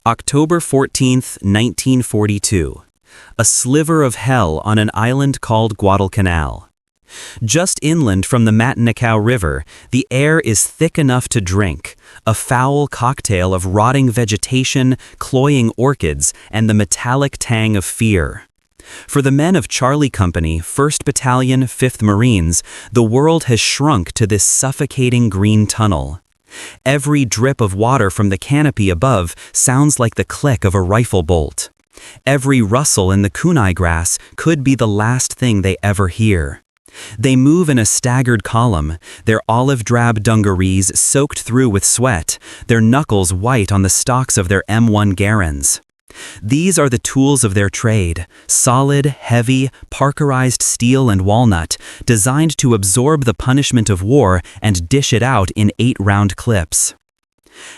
October 14th, 1942. A sliver of hell on an island called Guadalcanal. Just inland from the Matanicao River, the air is thick enough to drink, a foul cocktail of rotting vegetation, cloying orchids, and the metallic tang of fear. For the men of Charlie Company, 1st Battalion, 5th Marines, the world has shrunk to this suffocating green tunnel. Every drip of water from the canopy above sounds like the click of a rifle bolt. Every rustle in the kunai grass could be the last thing they ever hear. They move in a staggered column, their olive-drab dungarees soaked through with sweat, their knuckles white on the stocks of their M1 Garands. These are the tools of their trade, solid, heavy, parkerized steel and walnut, designed to absorb the punishment of war and dish it out in 8-round clips.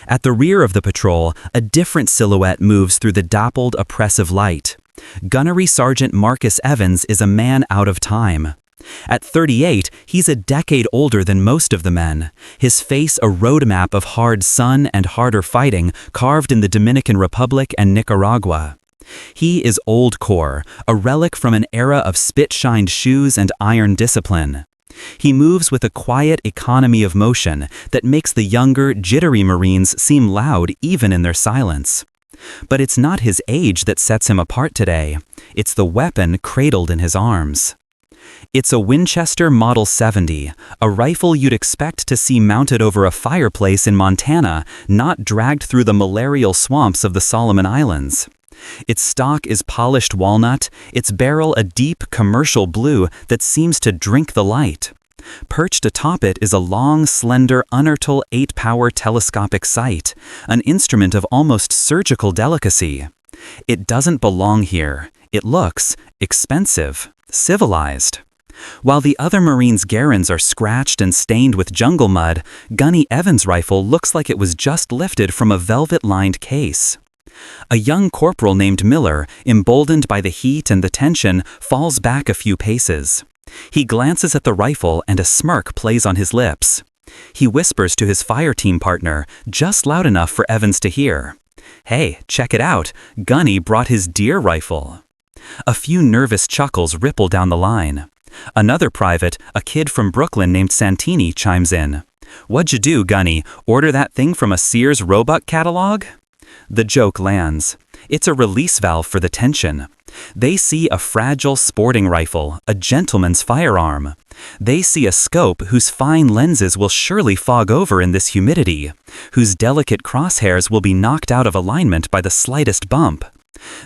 At the rear of the patrol, a different silhouette moves through the dappled, oppressive light. Gunnery Sergeant Marcus Evans is a man out of time. At 38, he's a decade older than most of the men, his face a roadmap of hard sun and harder fighting carved in the Dominican Republic and Nicaragua. He is old Corps, a relic from an era of spit-shined shoes and iron discipline. He moves with a quiet economy of motion that makes the younger, jittery Marines seem loud even in their silence. But it's not his age that sets him apart today. It's the weapon cradled in his arms. It's a Winchester Model 70, a rifle you'd expect to see mounted over a fireplace in Montana, not dragged through the malarial swamps of the Solomon Islands. Its stock is polished walnut, its barrel a deep commercial blue that seems to drink the light. Perched atop it is a long, slender, Untold 8-power telescopic sight, an instrument of almost surgical delicacy. It doesn't belong here. It looks expensive. Civilized. While the other Marines' Garands are scratched and stained with jungle mud, Gunny Evans' rifle looks like it was just lifted from a velvet-lined case. A young corporal named Miller, emboldened by the heat and the tension, falls back a few paces. He glances at the rifle and a smirk plays on his lips. He whispers to his fire team partner, just loud enough for Evans to hear. "Hey, check it out, Gunny brought his deer rifle." A few nervous chuckles ripple down the line. Another private, a kid from Brooklyn named Santini, chimes in. "What'd you do, Gunny? Order that thing from a Sears Roebuck catalog?" The joke lands. It's a release valve for the tension. They see a fragile sporting rifle, a gentleman's firearm. They see a scope whose fine lenses will surely fog over in this humidity, whose delicate crosshairs will be knocked out of alignment by the slightest bump.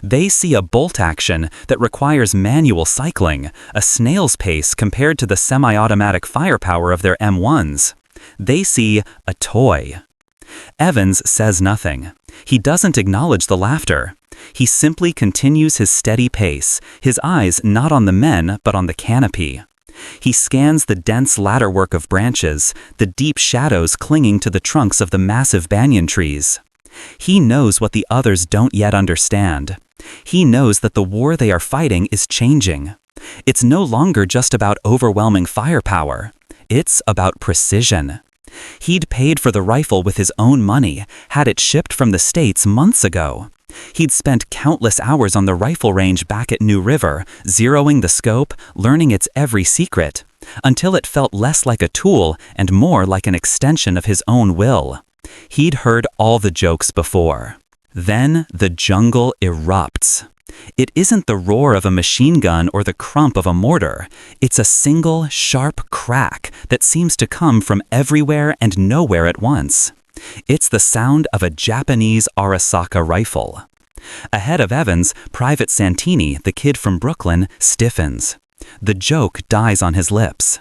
They see a bolt action that requires manual cycling, a snail's pace compared to the semi-automatic firepower of their M1s. They see a toy. Evans says nothing. He doesn't acknowledge the laughter. He simply continues his steady pace, his eyes not on the men but on the canopy. He scans the dense ladderwork of branches, the deep shadows clinging to the trunks of the massive banyan trees. He knows what the others don't yet understand. He knows that the war they are fighting is changing. It's no longer just about overwhelming firepower. It's about precision. He'd paid for the rifle with his own money, had it shipped from the States months ago. He'd spent countless hours on the rifle range back at New River, zeroing the scope, learning its every secret, until it felt less like a tool and more like an extension of his own will. He'd heard all the jokes before. Then the jungle erupts. It isn't the roar of a machine gun or the crump of a mortar. It's a single, sharp crack that seems to come from everywhere and nowhere at once. It's the sound of a Japanese Arisaka rifle. Ahead of Evans, Private Santini, the kid from Brooklyn, stiffens. The joke dies on his lips.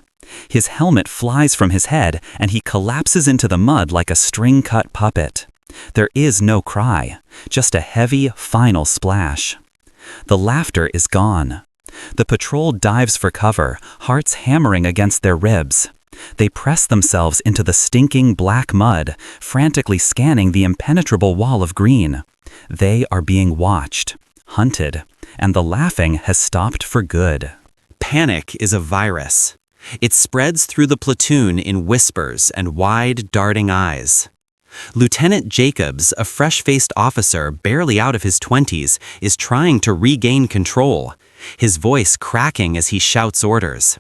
His helmet flies from his head, and he collapses into the mud like a string-cut puppet. There is no cry, just a heavy, final splash. The laughter is gone. The patrol dives for cover, hearts hammering against their ribs. They press themselves into the stinking black mud, frantically scanning the impenetrable wall of green. They are being watched, hunted, and the laughing has stopped for good. Panic is a virus. It spreads through the platoon in whispers and wide, darting eyes. Lieutenant Jacobs, a fresh-faced officer barely out of his 20s, is trying to regain control, his voice cracking as he shouts orders.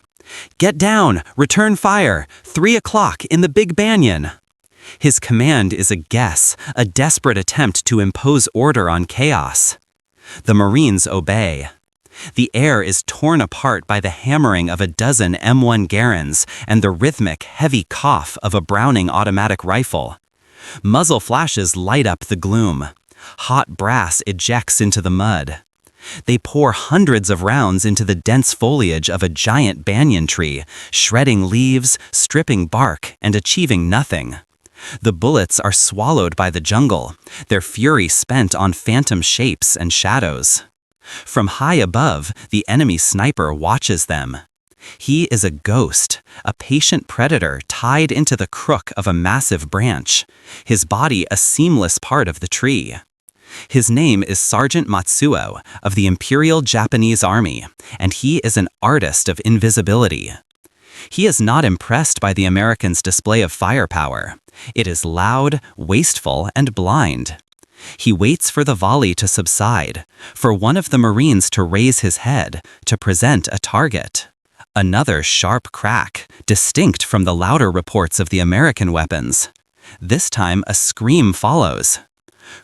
"Get down! Return fire! 3 o'clock in the Big Banyan!" His command is a guess, a desperate attempt to impose order on chaos. The Marines obey. The air is torn apart by the hammering of a dozen M1 Garands and the rhythmic, heavy cough of a Browning automatic rifle. Muzzle flashes light up the gloom. Hot brass ejects into the mud. They pour hundreds of rounds into the dense foliage of a giant banyan tree, shredding leaves, stripping bark, and achieving nothing. The bullets are swallowed by the jungle, their fury spent on phantom shapes and shadows. From high above, the enemy sniper watches them. He is a ghost, a patient predator tied into the crook of a massive branch, his body a seamless part of the tree. His name is Sergeant Matsuo of the Imperial Japanese Army, and he is an artist of invisibility. He is not impressed by the Americans' display of firepower. It is loud, wasteful, and blind. He waits for the volley to subside, for one of the Marines to raise his head, to present a target. Another sharp crack, distinct from the louder reports of the American weapons. This time a scream follows.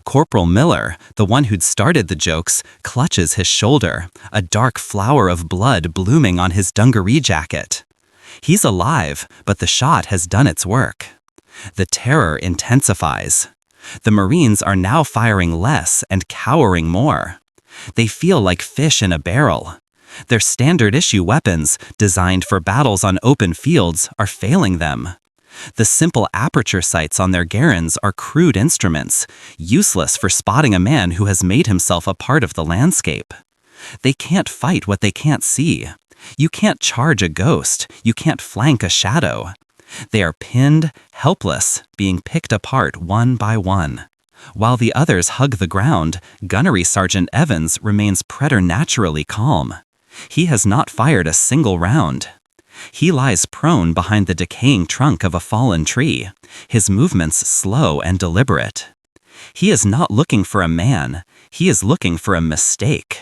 Corporal Miller, the one who'd started the jokes, clutches his shoulder, a dark flower of blood blooming on his dungaree jacket. He's alive, but the shot has done its work. The terror intensifies. The Marines are now firing less and cowering more. They feel like fish in a barrel. Their standard-issue weapons, designed for battles on open fields, are failing them. The simple aperture sights on their Garands are crude instruments, useless for spotting a man who has made himself a part of the landscape. They can't fight what they can't see. You can't charge a ghost. You can't flank a shadow. They are pinned, helpless, being picked apart one by one. While the others hug the ground, Gunnery Sergeant Evans remains preternaturally calm. He has not fired a single round. He lies prone behind the decaying trunk of a fallen tree, his movements slow and deliberate. He is not looking for a man, he is looking for a mistake.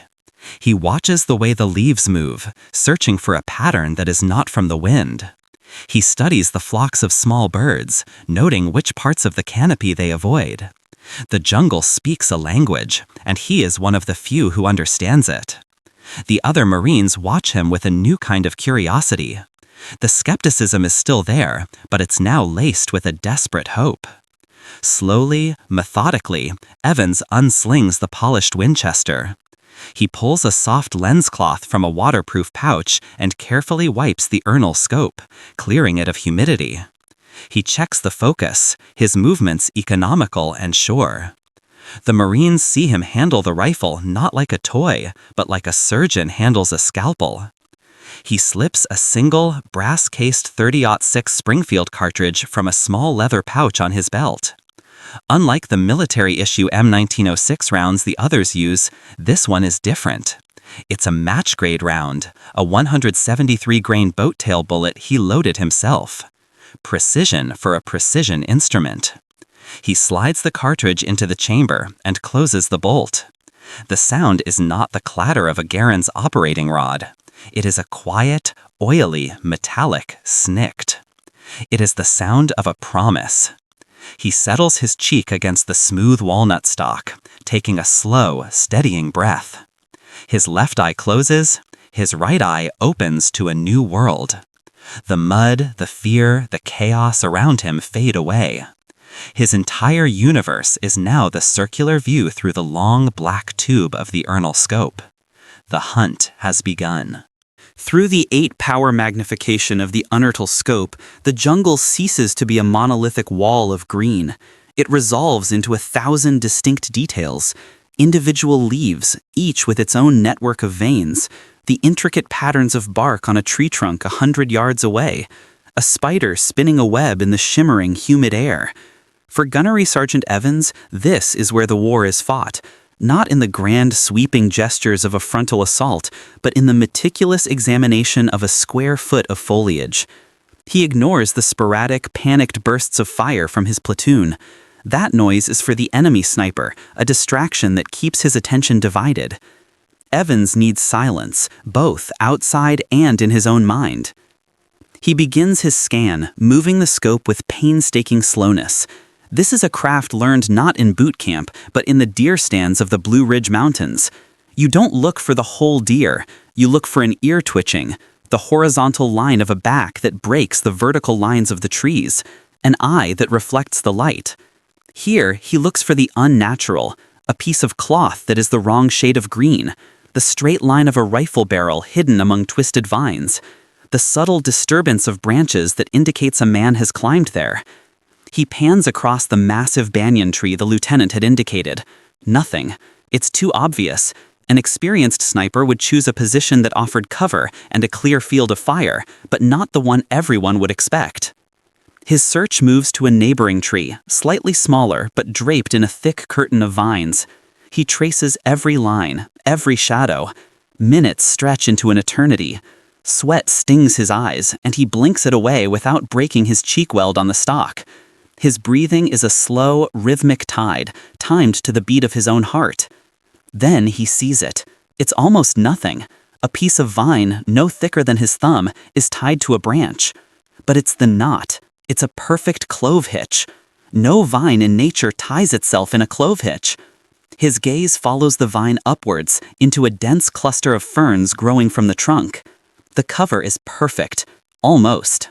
He watches the way the leaves move, searching for a pattern that is not from the wind. He studies the flocks of small birds, noting which parts of the canopy they avoid. The jungle speaks a language, and he is one of the few who understands it. The other Marines watch him with a new kind of curiosity. The skepticism is still there, but it's now laced with a desperate hope. Slowly, methodically, Evans unslings the polished Winchester. He pulls a soft lens cloth from a waterproof pouch and carefully wipes the Ernal scope, clearing it of humidity. He checks the focus, his movements economical and sure. The Marines see him handle the rifle not like a toy, but like a surgeon handles a scalpel. He slips a single, brass-cased .30-06 Springfield cartridge from a small leather pouch on his belt. Unlike the military-issue M1906 rounds the others use, this one is different. It's a match-grade round, a 173-grain boat-tail bullet he loaded himself. Precision for a precision instrument. He slides the cartridge into the chamber and closes the bolt. The sound is not the clatter of a Garand's operating rod. It is a quiet, oily, metallic snikt. It is the sound of a promise. He settles his cheek against the smooth walnut stalk, taking a slow, steadying breath. His left eye closes, his right eye opens to a new world. The mud, the fear, the chaos around him fade away. His entire universe is now the circular view through the long black tube of the Ernal scope. The hunt has begun. Through the 8-power magnification of the Untold scope, the jungle ceases to be a monolithic wall of green. It resolves into 1,000 distinct details, individual leaves, each with its own network of veins, the intricate patterns of bark on a tree trunk 100 yards away, a spider spinning a web in the shimmering, humid air. For Gunnery Sergeant Evans, this is where the war is fought, not in the grand sweeping gestures of a frontal assault, but in the meticulous examination of a square foot of foliage. He ignores the sporadic, panicked bursts of fire from his platoon. That noise is for the enemy sniper, a distraction that keeps his attention divided. Evans needs silence, both outside and in his own mind. He begins his scan, moving the scope with painstaking slowness. This is a craft learned not in boot camp, but in the deer stands of the Blue Ridge Mountains. You don't look for the whole deer, you look for an ear twitching, the horizontal line of a back that breaks the vertical lines of the trees, an eye that reflects the light. Here, he looks for the unnatural, a piece of cloth that is the wrong shade of green, the straight line of a rifle barrel hidden among twisted vines, the subtle disturbance of branches that indicates a man has climbed there. He pans across the massive banyan tree the lieutenant had indicated. Nothing. It's too obvious. An experienced sniper would choose a position that offered cover and a clear field of fire, but not the one everyone would expect. His search moves to a neighboring tree, slightly smaller but draped in a thick curtain of vines. He traces every line, every shadow. Minutes stretch into an eternity. Sweat stings his eyes, and he blinks it away without breaking his cheek weld on the stalk. His breathing is a slow, rhythmic tide, timed to the beat of his own heart. Then he sees it. It's almost nothing. A piece of vine, no thicker than his thumb, is tied to a branch. But it's the knot. It's a perfect clove hitch. No vine in nature ties itself in a clove hitch. His gaze follows the vine upwards into a dense cluster of ferns growing from the trunk. The cover is perfect. Almost.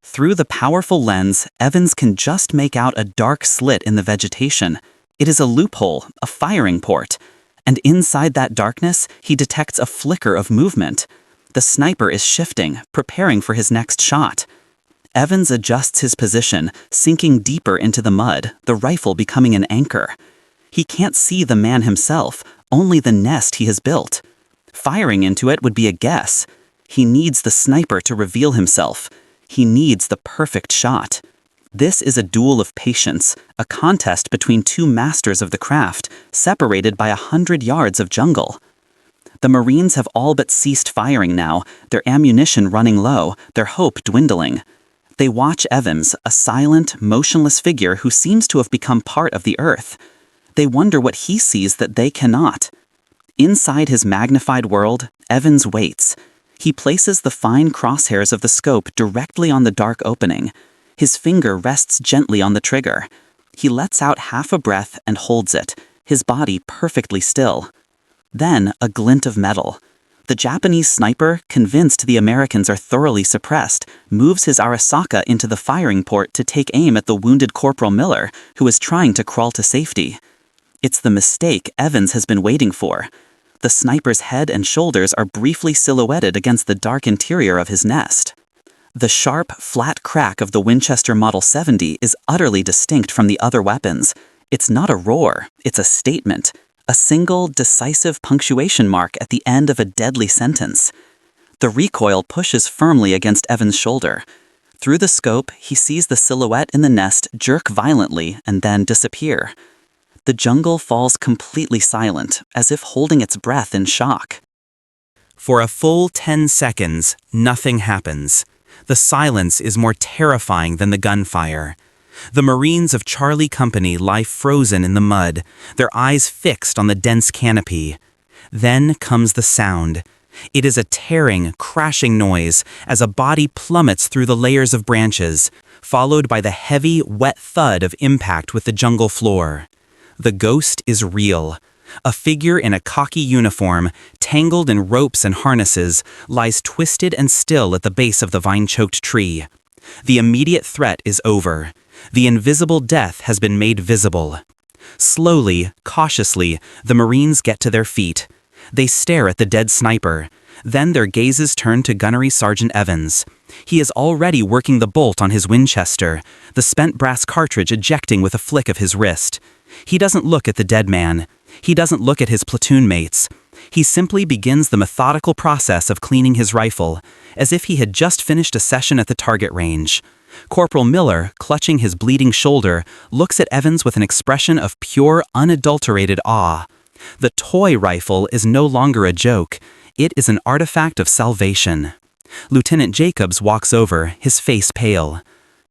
Through the powerful lens, Evans can just make out a dark slit in the vegetation. It is a loophole, a firing port. And inside that darkness, he detects a flicker of movement. The sniper is shifting, preparing for his next shot. Evans adjusts his position, sinking deeper into the mud, the rifle becoming an anchor. He can't see the man himself, only the nest he has built. Firing into it would be a guess. He needs the sniper to reveal himself. He needs the perfect shot. This is a duel of patience, a contest between two masters of the craft, separated by 100 yards of jungle. The Marines have all but ceased firing now, their ammunition running low, their hope dwindling. They watch Evans, a silent, motionless figure who seems to have become part of the earth. They wonder what he sees that they cannot. Inside his magnified world, Evans waits. He places the fine crosshairs of the scope directly on the dark opening. His finger rests gently on the trigger. He lets out half a breath and holds it, his body perfectly still. Then a glint of metal. The Japanese sniper, convinced the Americans are thoroughly suppressed, moves his Arasaka into the firing port to take aim at the wounded Corporal Miller, who is trying to crawl to safety. It's the mistake Evans has been waiting for. The sniper's head and shoulders are briefly silhouetted against the dark interior of his nest. The sharp, flat crack of the Winchester Model 70 is utterly distinct from the other weapons. It's not a roar, it's a statement. A single, decisive punctuation mark at the end of a deadly sentence. The recoil pushes firmly against Evans' shoulder. Through the scope, he sees the silhouette in the nest jerk violently and then disappear. The jungle falls completely silent, as if holding its breath in shock. For a full 10 seconds, nothing happens. The silence is more terrifying than the gunfire. The Marines of Charlie Company lie frozen in the mud, their eyes fixed on the dense canopy. Then comes the sound. It is a tearing, crashing noise as a body plummets through the layers of branches, followed by the heavy, wet thud of impact with the jungle floor. The ghost is real. A figure in a khaki uniform, tangled in ropes and harnesses, lies twisted and still at the base of the vine-choked tree. The immediate threat is over. The invisible death has been made visible. Slowly, cautiously, the Marines get to their feet. They stare at the dead sniper. Then their gazes turn to Gunnery Sergeant Evans. He is already working the bolt on his Winchester, the spent brass cartridge ejecting with a flick of his wrist. He doesn't look at the dead man. He doesn't look at his platoon mates. He simply begins the methodical process of cleaning his rifle, as if he had just finished a session at the target range. Corporal Miller, clutching his bleeding shoulder, looks at Evans with an expression of pure, unadulterated awe. The toy rifle is no longer a joke. It is an artifact of salvation. Lieutenant Jacobs walks over, his face pale.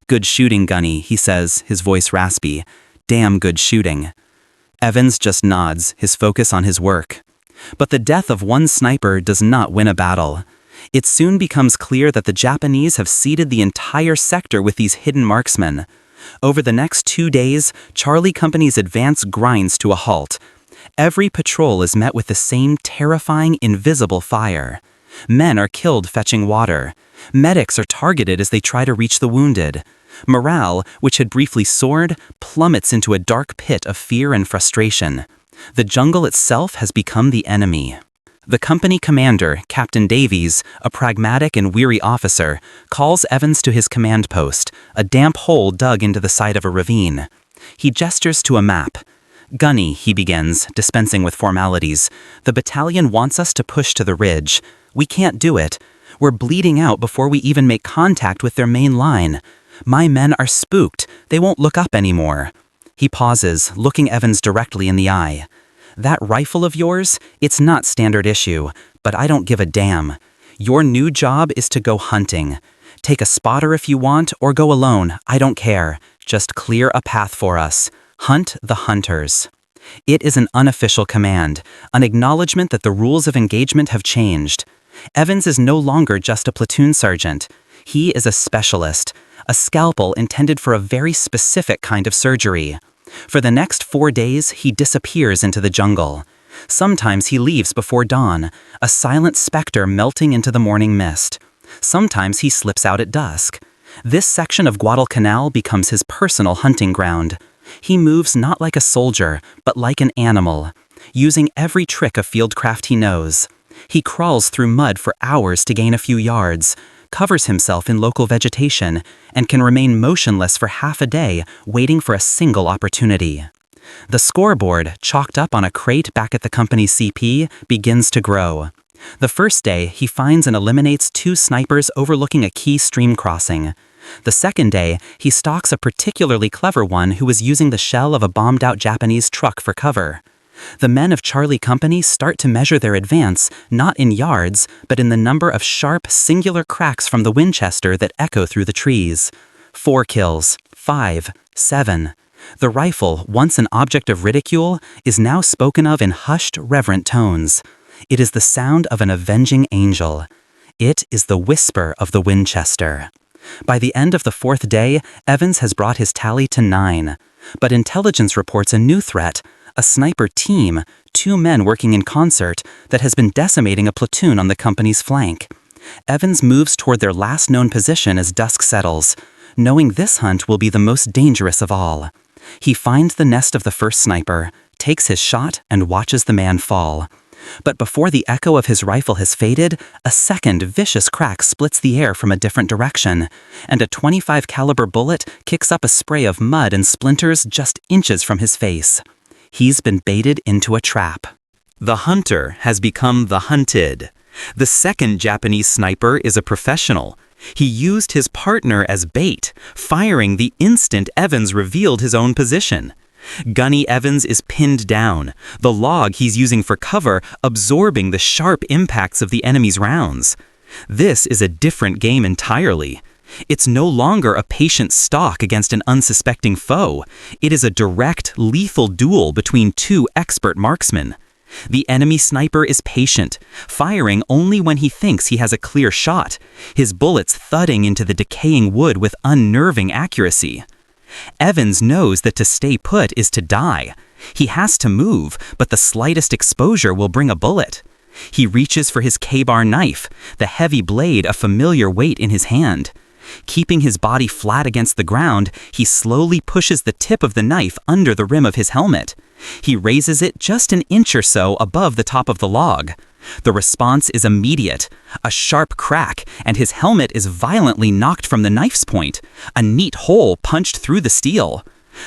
"Good shooting, Gunny," he says, his voice raspy. damn good shooting." Evans just nods, his focus on his work. But the death of one sniper does not win a battle. It soon becomes clear that the Japanese have seeded the entire sector with these hidden marksmen. Over the next 2 days, Charlie Company's advance grinds to a halt. Every patrol is met with the same terrifying, invisible fire. Men are killed fetching water. Medics are targeted as they try to reach the wounded. Morale, which had briefly soared, plummets into a dark pit of fear and frustration. The jungle itself has become the enemy. The company commander, Captain Davies, a pragmatic and weary officer, calls Evans to his command post, a damp hole dug into the side of a ravine. He gestures to a map. "Gunny," he begins, dispensing with formalities. "The battalion wants us to push to the ridge. We can't do it. We're bleeding out before we even make contact with their main line. My men are spooked. They won't look up anymore." He pauses, looking Evans directly in the eye. "That rifle of yours, it's not standard issue, but I don't give a damn. Your new job is to go hunting. Take a spotter if you want, or go alone, I don't care. Just clear a path for us. Hunt the hunters." It is an unofficial command, an acknowledgement that the rules of engagement have changed. Evans is no longer just a platoon sergeant. He is a specialist, a scalpel intended for a very specific kind of surgery. For the next 4 days, he disappears into the jungle. Sometimes he leaves before dawn, a silent specter melting into the morning mist. Sometimes he slips out at dusk. This section of Guadalcanal becomes his personal hunting ground. He moves not like a soldier, but like an animal, using every trick of fieldcraft he knows. He crawls through mud for hours to gain a few yards, covers himself in local vegetation, and can remain motionless for half a day, waiting for a single opportunity. The scoreboard, chalked up on a crate back at the company's CP, begins to grow. The first day, he finds and eliminates 2 snipers overlooking a key stream crossing. The second day, he stalks a particularly clever one who was using the shell of a bombed-out Japanese truck for cover. The men of Charlie Company start to measure their advance, not in yards, but in the number of sharp, singular cracks from the Winchester that echo through the trees. 4 kills, 5, 7. The rifle, once an object of ridicule, is now spoken of in hushed, reverent tones. It is the sound of an avenging angel. It is the whisper of the Winchester. By the end of the 4th day, Evans has brought his tally to 9. But intelligence reports a new threat, a sniper team, 2 men working in concert, that has been decimating a platoon on the company's flank. Evans moves toward their last known position as dusk settles, knowing this hunt will be the most dangerous of all. He finds the nest of the first sniper, takes his shot, and watches the man fall. But before the echo of his rifle has faded, a second vicious crack splits the air from a different direction, and a .25 caliber bullet kicks up a spray of mud and splinters just inches from his face. He's been baited into a trap. The hunter has become the hunted. The second Japanese sniper is a professional. He used his partner as bait, firing the instant Evans revealed his own position. Gunny Evans is pinned down, the log he's using for cover absorbing the sharp impacts of the enemy's rounds. This is a different game entirely. It's no longer a patient stalk against an unsuspecting foe. It is a direct, lethal duel between 2 expert marksmen. The enemy sniper is patient, firing only when he thinks he has a clear shot, his bullets thudding into the decaying wood with unnerving accuracy. Evans knows that to stay put is to die. He has to move, but the slightest exposure will bring a bullet. He reaches for his K-bar knife, the heavy blade a familiar weight in his hand. Keeping his body flat against the ground, he slowly pushes the tip of the knife under the rim of his helmet. He raises it just an inch or so above the top of the log. The response is immediate, a sharp crack, and his helmet is violently knocked from the knife's point, a neat hole punched through the steel.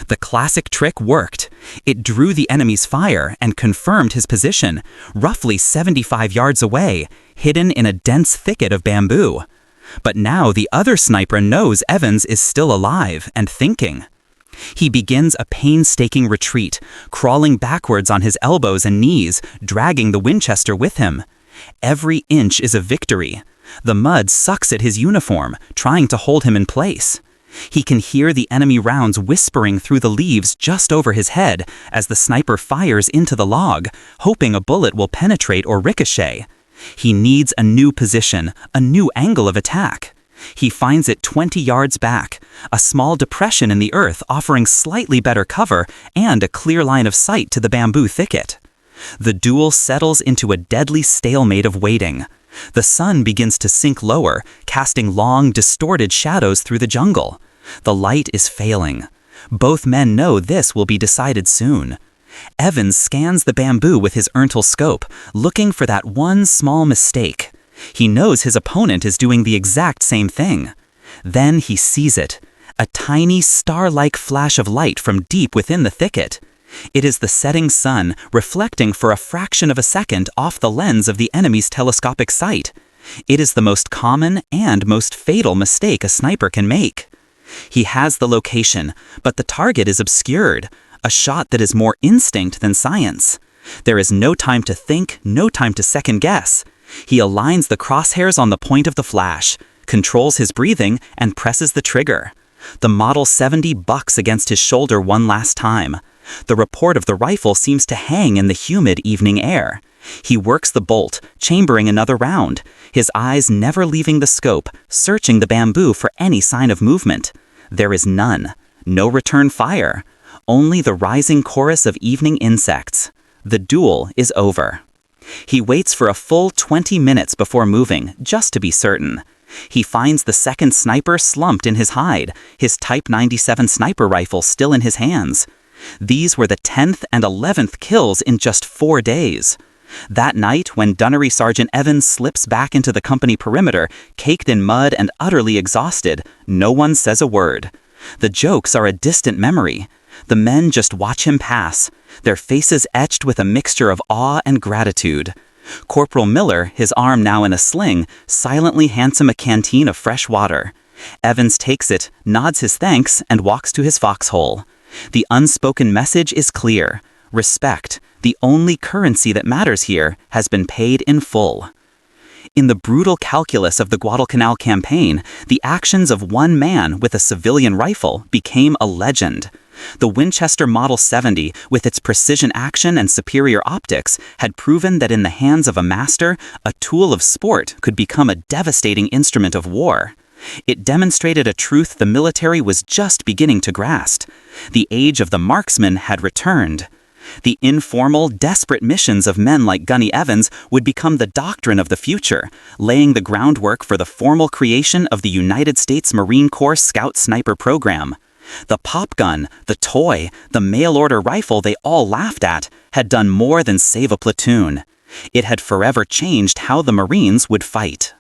The classic trick worked. It drew the enemy's fire and confirmed his position, roughly 75 yards away, hidden in a dense thicket of bamboo. But now the other sniper knows Evans is still alive and thinking. He begins a painstaking retreat, crawling backwards on his elbows and knees, dragging the Winchester with him. Every inch is a victory. The mud sucks at his uniform, trying to hold him in place. He can hear the enemy rounds whispering through the leaves just over his head as the sniper fires into the log, hoping a bullet will penetrate or ricochet. He needs a new position, a new angle of attack. He finds it 20 yards back, a small depression in the earth offering slightly better cover and a clear line of sight to the bamboo thicket. The duel settles into a deadly stalemate of waiting. The sun begins to sink lower, casting long, distorted shadows through the jungle. The light is failing. Both men know this will be decided soon. Evans scans the bamboo with his Untold scope, looking for that one small mistake. He knows his opponent is doing the exact same thing. Then he sees it, a tiny star-like flash of light from deep within the thicket. It is the setting sun reflecting for a fraction of a second off the lens of the enemy's telescopic sight. It is the most common and most fatal mistake a sniper can make. He has the location, but the target is obscured, a shot that is more instinct than science. There is no time to think, no time to second guess. He aligns the crosshairs on the point of the flash, controls his breathing, and presses the trigger. The Model 70 bucks against his shoulder one last time. The report of the rifle seems to hang in the humid evening air. He works the bolt, chambering another round, his eyes never leaving the scope, searching the bamboo for any sign of movement. There is none. No return fire. Only the rising chorus of evening insects. The duel is over. He waits for a full 20 minutes before moving, just to be certain. He finds the second sniper slumped in his hide, his Type 97 sniper rifle still in his hands. These were the 10th and 11th kills in just 4 days. That night, when Gunnery Sergeant Evans slips back into the company perimeter, caked in mud and utterly exhausted, no one says a word. The jokes are a distant memory. The men just watch him pass, their faces etched with a mixture of awe and gratitude. Corporal Miller, his arm now in a sling, silently hands him a canteen of fresh water. Evans takes it, nods his thanks, and walks to his foxhole. The unspoken message is clear. Respect, the only currency that matters here, has been paid in full. In the brutal calculus of the Guadalcanal campaign, the actions of one man with a civilian rifle became a legend. The Winchester Model 70, with its precision action and superior optics, had proven that in the hands of a master, a tool of sport could become a devastating instrument of war. It demonstrated a truth the military was just beginning to grasp. The age of the marksman had returned. The informal, desperate missions of men like Gunny Evans would become the doctrine of the future, laying the groundwork for the formal creation of the United States Marine Corps Scout Sniper Program. The pop gun, the toy, the mail-order rifle they all laughed at had done more than save a platoon. It had forever changed how the Marines would fight.